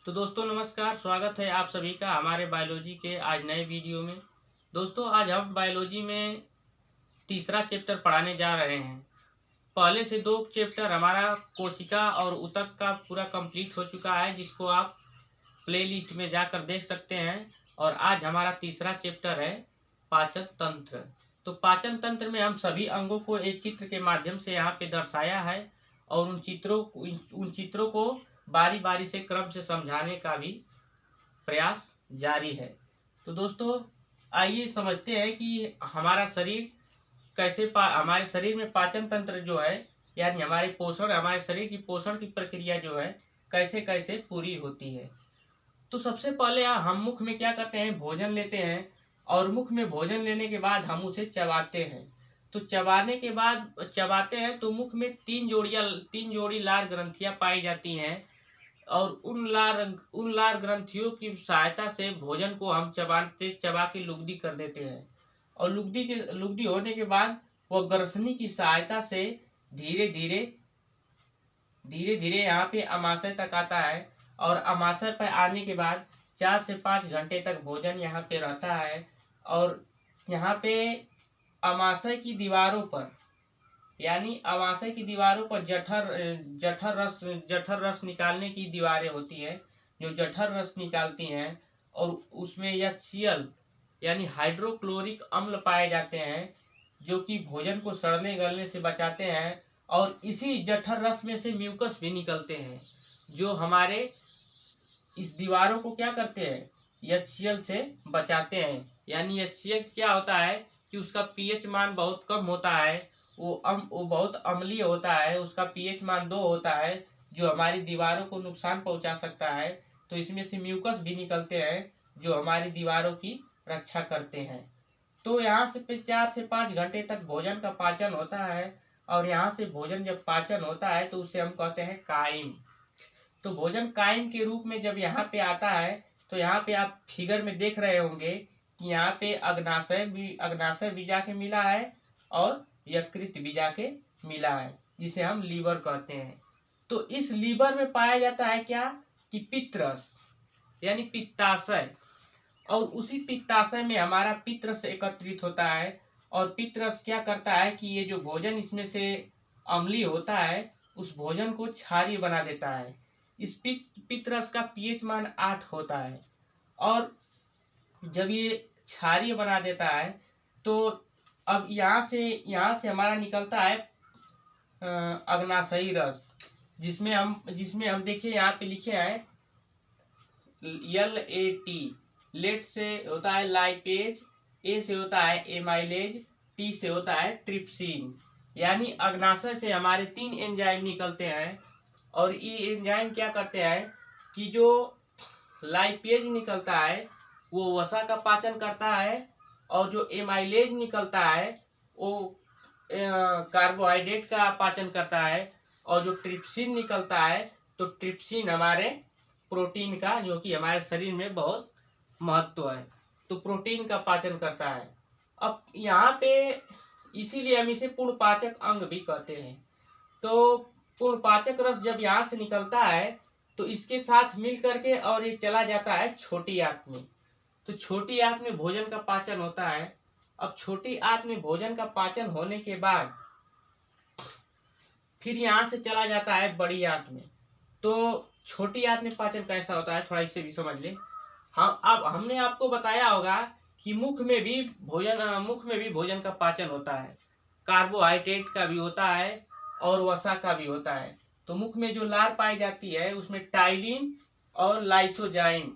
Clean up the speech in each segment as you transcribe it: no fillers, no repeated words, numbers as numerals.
तो दोस्तों नमस्कार, स्वागत है आप सभी का हमारे बायोलॉजी के आज नए वीडियो में। दोस्तों आज हम बायोलॉजी में तीसरा चैप्टर पढ़ाने जा रहे हैं। पहले से 2 चैप्टर हमारा कोशिका और ऊतक का पूरा कंप्लीट हो चुका है, जिसको आप प्लेलिस्ट में जाकर देख सकते हैं। और आज हमारा तीसरा चैप्टर है पाचन तंत्र। तो पाचन तंत्र में हम सभी अंगों को एक चित्र के माध्यम से यहाँ पे दर्शाया है और उन चित्रों को बारी बारी से क्रम से समझाने का भी प्रयास जारी है। तो दोस्तों आइए समझते हैं कि हमारा शरीर हमारे शरीर में पाचन तंत्र जो है, यानी हमारे शरीर की पोषण की प्रक्रिया जो है कैसे कैसे पूरी होती है। तो सबसे पहले हम मुख में क्या करते हैं, भोजन लेते हैं और मुख में भोजन लेने के बाद हम उसे चबाते हैं। तो चबाते हैं तो मुख में 3 जोड़ी लार ग्रंथियां पाई जाती हैं और उन लार ग्रंथियों की सहायता से भोजन को हम चबा के लुगदी कर देते हैं। और लुगदी होने के बाद वह ग्रसनी की सहायता से धीरे धीरे यहाँ पे अमाशय तक आता है। और अमाशय पर आने के बाद 4 से 5 घंटे तक भोजन यहाँ पे रहता है। और यहाँ पे अमाशय की दीवारों पर, यानी अमाशय की दीवारों पर जठर रस निकालने की दीवारें होती है, जो जठर रस निकालती हैं। और उसमें HCl यानी हाइड्रोक्लोरिक अम्ल पाए जाते हैं, जो कि भोजन को सड़ने गलने से बचाते हैं। और इसी जठर रस में से म्यूकस भी निकलते हैं, जो हमारे इस दीवारों को क्या करते हैं, HCl से बचाते हैं। यानी HCl क्या होता है कि उसका pH मान बहुत कम होता है, वो बहुत अम्लीय होता है, उसका pH मान 2 होता है, जो हमारी दीवारों को नुकसान पहुंचा सकता है। तो इसमें से म्यूकस भी निकलते हैं, जो हमारी दीवारों की रक्षा करते हैं। तो यहाँ से 4 से 5 घंटे तक भोजन का पाचन होता है। और यहाँ से भोजन जब पाचन होता है तो उसे हम कहते हैं काइम। तो भोजन काइम के रूप में जब यहाँ पे आता है, तो यहाँ पे आप फिगर में देख रहे होंगे कि यहाँ पे अग्नाशय भी जाके मिला है और यकृत भी जाके मिला है, जिसे हम लीवर कहते हैं। तो इस लीवर में पाया जाता है क्या कि पित्तरस यानी पित्ताशय। और उसी पित्ताशय में हमारा पित्तरस एकत्रित होता है। और पित्तरस क्या करता है कि ये जो भोजन इसमें से अम्लीय होता है, उस भोजन को क्षारीय बना देता है। इस पित्तरस का pH मान 8 होता है। और जब ये क्षारीय बना देता है, तो अब यहाँ से हमारा निकलता है अग्नाशयी रस, जिसमें हम देखिए यहाँ पे लिखे हैं LAT। लेट से होता है लाइपेज, A से होता है एमाइलेज, T से होता है ट्रिप्सिन। यानी अग्नाशय से हमारे 3 एंजाइम निकलते हैं। और ये एंजाइम क्या करते हैं कि जो लाइपेज निकलता है वो वसा का पाचन करता है, और जो एमाइलेज निकलता है वो कार्बोहाइड्रेट का पाचन करता है, और जो ट्रिप्सिन निकलता है तो ट्रिप्सिन हमारे प्रोटीन का, जो कि हमारे शरीर में बहुत महत्व है, तो प्रोटीन का पाचन करता है। अब यहाँ पे इसीलिए हम इसे पूर्णपाचक अंग भी कहते हैं। तो पूर्णपाचक रस जब यहाँ से निकलता है तो इसके साथ मिल करके और ये चला जाता है छोटी आंत में। तो छोटी आंत में भोजन का पाचन होता है। अब छोटी आंत में भोजन का पाचन होने के बाद फिर यहाँ से चला जाता है बड़ी आंत में। तो छोटी आंत में पाचन कैसा होता है, थोड़ा इसे भी समझ ले। हाँ, अब हमने आपको बताया होगा कि मुख में भी भोजन का पाचन होता है। कार्बोहाइड्रेट का भी होता है और वसा का भी होता है। तो मुख में जो लार पाई जाती है उसमें टाइलिन और लाइसोजाइम,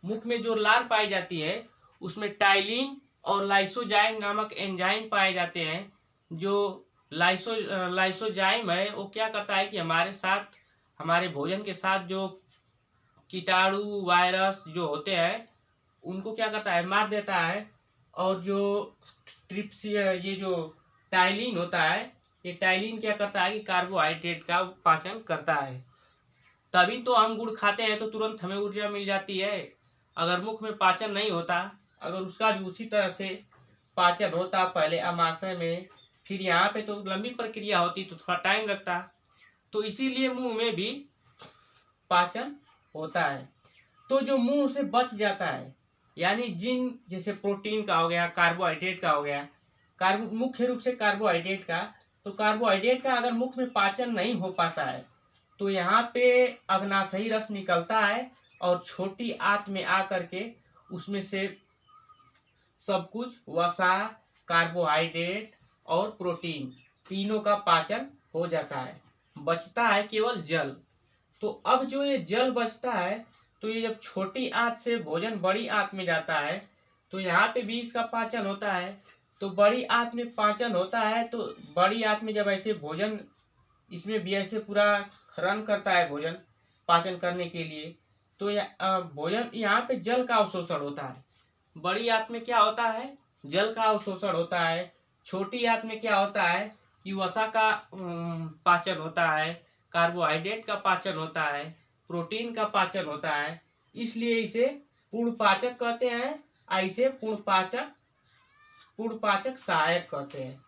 मुख में जो लार पाई जाती है उसमें टाइलिन और लाइसोजाइम नामक एंजाइम पाए जाते हैं। जो लाइसोजाइम है वो क्या करता है कि हमारे भोजन के साथ जो कीटाणु वायरस जो होते हैं उनको क्या करता है, मार देता है। और जो ये जो टाइलिन होता है, ये टाइलिन क्या करता है कि कार्बोहाइड्रेट का पाचन करता है। तभी तो हम गुड़ खाते हैं तो तुरंत हमें ऊर्जा मिल जाती है। अगर मुख में पाचन नहीं होता, अगर उसका भी उसी तरह से पाचन होता, पहले अमाशय में फिर यहाँ पे, तो लंबी प्रक्रिया होती, तो थोड़ा टाइम लगता। तो इसीलिए मुंह में भी पाचन होता है। तो जो मुंह से बच जाता है, यानी जिन जैसे प्रोटीन का हो गया, कार्बोहाइड्रेट का हो गया, मुख्य रूप से कार्बोहाइड्रेट का, तो कार्बोहाइड्रेट का अगर मुख में पाचन नहीं हो पाता है तो यहाँ पे अग्नाशयी रस निकलता है और छोटी आंत में आकर के उसमें से सब कुछ वसा, कार्बोहाइड्रेट और प्रोटीन तीनों का पाचन हो जाता है। बचता है केवल जल। तो अब जो ये जल बचता है, तो ये जब छोटी आंत से भोजन बड़ी आंत में जाता है तो यहाँ पे भी इसका पाचन होता है। तो बड़ी आंत में पाचन होता है, तो बड़ी आंत में जब ऐसे भोजन इसमें भी ऐसे पूरा रन करता है भोजन पाचन करने के लिए, तो भोजन यहाँ पे जल का अवशोषण होता है। बड़ी आंत में क्या होता है? जल का अवशोषण होता है। छोटी आंत में क्या होता है कि वसा का पाचन होता है, कार्बोहाइड्रेट का पाचन होता है, प्रोटीन का पाचन होता है। इसलिए इसे पूर्ण पाचक कहते हैं, इसे पूर्ण पाचक सहायक कहते हैं।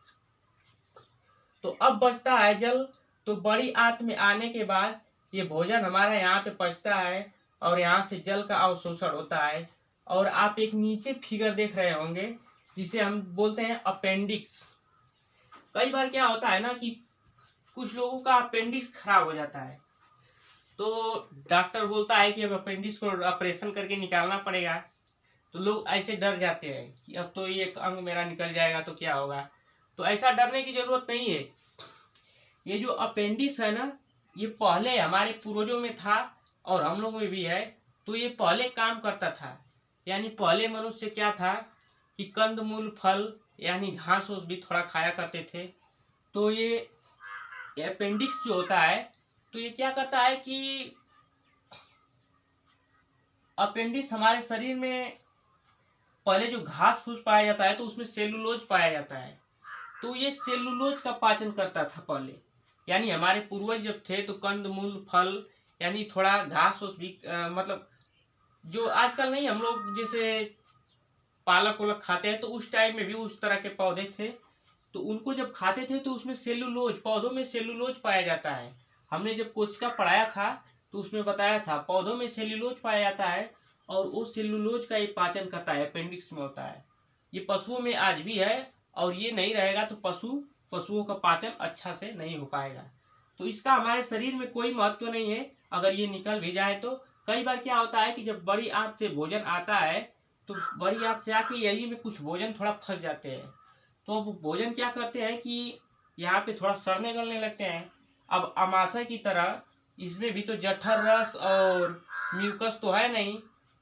तो अब बचता है जल। तो बड़ी आंत में आने के बाद ये भोजन हमारा यहाँ पे पचता है और यहाँ से जल का अवशोषण होता है। और आप एक नीचे फिगर देख रहे होंगे जिसे हम बोलते हैं अपेंडिक्स। कई बार क्या होता है ना कि कुछ लोगों का अपेंडिक्स खराब हो जाता है, तो डॉक्टर बोलता है कि अब अपेंडिक्स को ऑपरेशन करके निकालना पड़ेगा। तो लोग ऐसे डर जाते हैं कि अब तो ये अंग मेरा निकल जाएगा तो क्या होगा। तो ऐसा डरने की जरूरत नहीं है। ये जो अपेंडिक्स है ना, ये पहले हमारे पूर्वजों में था और हम लोग में भी है। तो ये पहले काम करता था, यानी पहले मनुष्य क्या था कि कंदमूल, फल यानी घास फूस भी थोड़ा खाया करते थे। तो ये अपेंडिक्स जो होता है, तो ये क्या करता है कि अपेंडिक्स हमारे शरीर में पहले जो घास फूस पाया जाता है तो उसमें सेलुलोज पाया जाता है। तो ये सेलुलोज का पाचन करता था पहले। यानी हमारे पूर्वज जब थे तो कंदमूल, फल यानी थोड़ा घास फूस भी मतलब जो आजकल नहीं हम लोग जैसे पालक वालक खाते हैं, तो उस टाइम में भी उस तरह के पौधे थे। तो उनको जब खाते थे तो उसमें सेलुलोज, पौधों में सेलुलोज पाया जाता है। हमने जब कोशिका पढ़ाया था तो उसमें बताया था पौधों में सेलुलोज पाया जाता है और उस सेलुलोज का ये पाचन करता है, अपेंडिक्स में होता है। ये पशुओं में आज भी है और ये नहीं रहेगा तो पशुओं का पाचन अच्छा से नहीं हो पाएगा। तो इसका हमारे शरीर में कोई महत्व नहीं है अगर ये निकल भी जाए तो। कई बार क्या होता है कि जब बड़ी आंत से भोजन आता है तो बड़ी आंत से आके यही में कुछ भोजन थोड़ा फंस जाते हैं। तो अब भोजन क्या करते हैं कि यहाँ पे थोड़ा सड़ने गलने लगते हैं। अब अमाशय की तरह इसमें भी तो जठर रस और म्यूकस तो है नहीं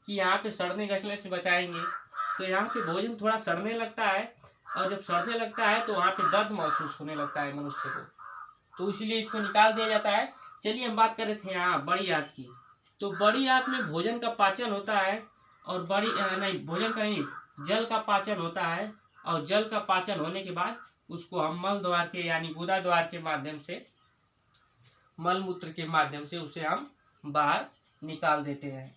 कि यहाँ पे सड़ने गलने से बचाएंगे। तो यहाँ पे भोजन थोड़ा सड़ने लगता है और जब सड़ने लगता है तो वहाँ पे दर्द महसूस होने लगता है मनुष्य को, तो इसीलिए इसको निकाल दिया जाता है। चलिए हम बात कर रहे थे यहाँ बड़ी आंत की। तो बड़ी आंत में भोजन का पाचन होता है और भोजन का नहीं, जल का पाचन होता है। और जल का पाचन होने के बाद उसको हम मल द्वार के यानी गुदा द्वार के माध्यम से, मल मूत्र के माध्यम से उसे हम बाहर निकाल देते हैं।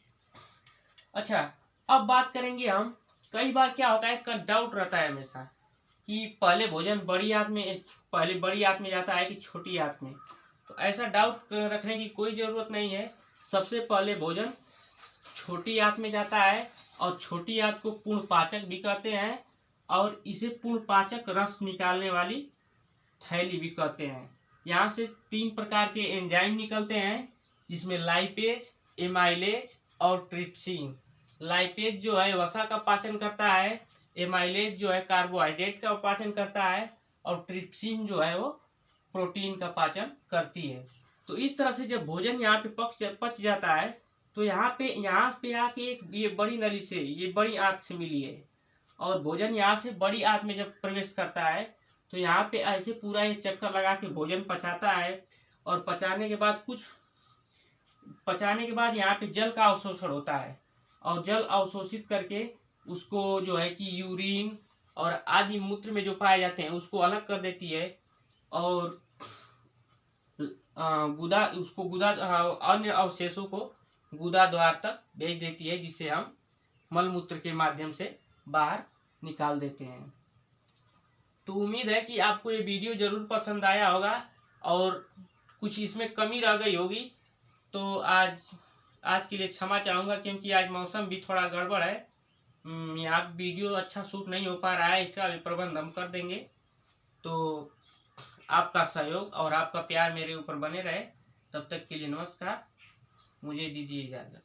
अच्छा, अब बात करेंगे हम, कई बार क्या होता है, डाउट रहता है हमेशा कि पहले भोजन पहले बड़ी आंत में जाता है कि छोटी आंत में। तो ऐसा डाउट रखने की कोई ज़रूरत नहीं है। सबसे पहले भोजन छोटी आंत में जाता है और छोटी आंत को पूर्ण पाचक भी कहते हैं और इसे पूर्ण पाचक रस निकालने वाली थैली भी कहते हैं। यहाँ से 3 प्रकार के एंजाइम निकलते हैं जिसमें लाइपेज, एमाइलेज और ट्रिप्सिन। लाइपेज जो है वसा का पाचन करता है, एमाइलेज जो है कार्बोहाइड्रेट का पाचन करता है और ट्रिप्सिन जो है वो प्रोटीन का पाचन करती है। तो इस तरह से जब भोजन यहाँ पे पच जाता है तो यहाँ पे आके एक ये बड़ी नली से, ये बड़ी आंत से मिली है और भोजन यहाँ से बड़ी आंत में जब प्रवेश करता है तो यहाँ पे ऐसे पूरा ये चक्कर लगा के भोजन पचाता है। और पचाने के बाद यहाँ पे जल का अवशोषण होता है और जल अवशोषित करके उसको जो है कि यूरिन और आदि मूत्र में जो पाए जाते हैं उसको अलग कर देती है और अन्य अवशेषों को गुदा द्वार तक भेज देती है, जिसे हम मल मूत्र के माध्यम से बाहर निकाल देते हैं। तो उम्मीद है कि आपको ये वीडियो जरूर पसंद आया होगा और कुछ इसमें कमी रह गई होगी तो आज आज के लिए क्षमा चाहूँगा, क्योंकि आज मौसम भी थोड़ा गड़बड़ है। यहाँ वीडियो अच्छा शूट नहीं हो पा रहा है, इसका भी प्रबंध हम कर देंगे। तो आपका सहयोग और आपका प्यार मेरे ऊपर बने रहे। तब तक के लिए नमस्कार, मुझे दीजिए इजाज़त।